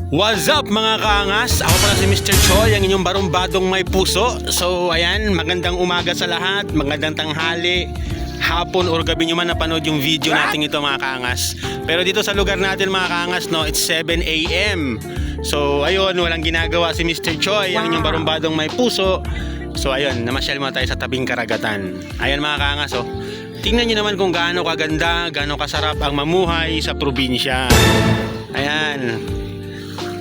What's up mga kaangas? Ako pala si Mr. Choi, ang inyong barumbadong may puso. So ayan, magandang umaga sa lahat, magandang tanghali, hapon or gabi nyo man napanood yung video natin ito mga kaangas. Pero dito sa lugar natin mga kaangas, no, it's 7 AM. So ayun, walang ginagawa si Mr. Choi, ang inyong barumbadong may puso. So ayun, namasyal muna tayo sa tabing karagatan. Ayan mga kaangas, oh. Tingnan nyo naman kung gaano kaganda, gaano kasarap ang mamuhay sa probinsya. Ayan,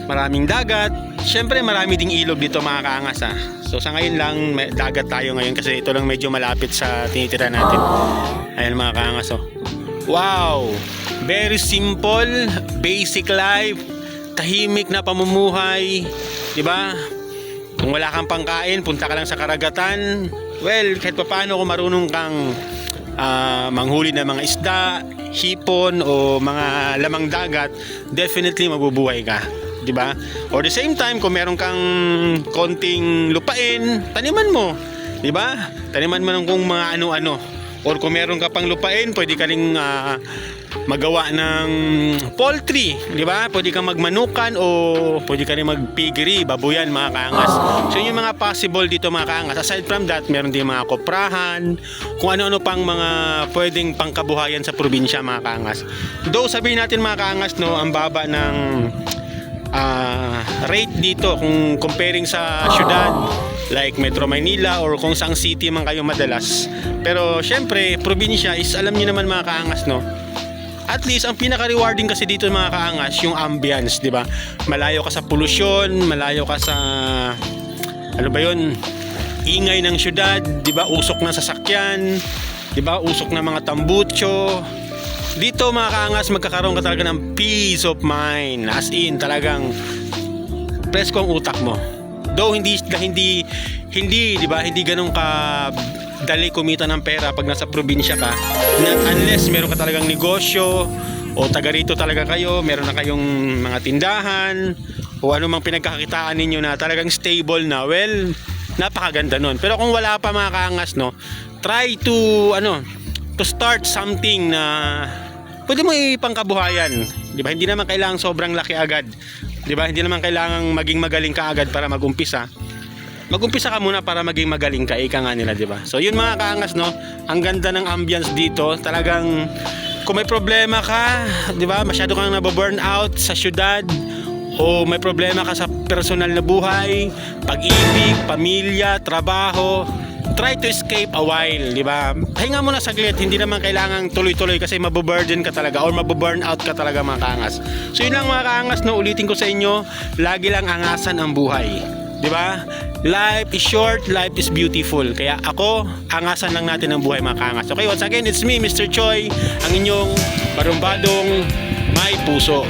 maraming dagat. Siyempre marami ding ilog dito mga kaangas ha. So sa ngayon lang may dagat tayo ngayon kasi ito lang medyo malapit sa tinitira natin. Ayan mga kaangas, oh. Wow, very simple, basic life, tahimik na pamumuhay, diba? Kung wala kang pangkain, punta ka lang sa karagatan. Well, kahit paano kung marunong kang manghuli ng mga isda, hipon o mga lamang dagat, definitely mabubuhay ka, di ba? Or the same time, kung meron kang konting lupain, taniman mo, di ba? Taniman mo ng kung mga ano-ano. Or kung meron ka pang lupain, pwede ka ring magawa ng poultry, di ba? Pwede kang magmanukan o pwede ka rin magpiggery, babuyan mga kaangas. So yun yung mga possible dito mga kaangas. Aside from that, meron din mga koprahan, kung ano-ano pang mga pwedeng pangkabuhayan sa probinsya mga kaangas. Though sabihin natin mga kaangas, no, ang baba ng rate dito kung comparing sa syudad like Metro Manila or kung saang city man kayo madalas. Pero syempre, probinsya is alam niyo naman mga kaangas, no? At least ang pinaka-rewarding kasi dito mga kaangas, yung ambience, di ba? Malayo ka sa polusyon, malayo ka sa ano ba 'yon? Ingay ng syudad, di ba? Usok ng sasakyan, di ba? Usok ng mga tambutso. Dito mga kaangas, magkakaroon ka talaga ng peace of mind. As in, talagang presko ang utak mo. Though hindi di ba? Hindi ganun ka dali kumita ng pera pag nasa probinsya ka. Not unless meron ka talagang negosyo o taga rito talaga kayo, meron na kayong mga tindahan o ano mang pinagkakakitaan ninyo na talagang stable na. Well, napakaganda nun. Pero kung wala pa mga kaangas, no, try to start something na pwede mo ipangkabuhayan, di ba? Hindi naman kailangang sobrang laki agad, di ba? Hindi naman kailangang maging magaling ka agad para mag-umpisa. Mag-umpisa ka muna para maging magaling ka, ika nga nila, di ba? So yun mga kaangas, no, ang ganda ng ambience dito. Talagang kung may problema ka, di ba, masyado kang nababurn out sa syudad o may problema ka sa personal na buhay, pag-ibig, pamilya, trabaho, try to escape a while, di ba? Pahinga muna saglit, hindi naman kailangang tuloy-tuloy kasi mababurden ka talaga or mababurn out ka talaga mga kaangas. So yun lang mga kaangas, no, ulitin ko sa inyo, lagi lang angasan ang buhay, di ba? Life is short, life is beautiful. Kaya ako, angasan lang natin ang buhay mga kaangas. Okay, once again, it's me, Mr. Choi, ang inyong barumbadong may puso.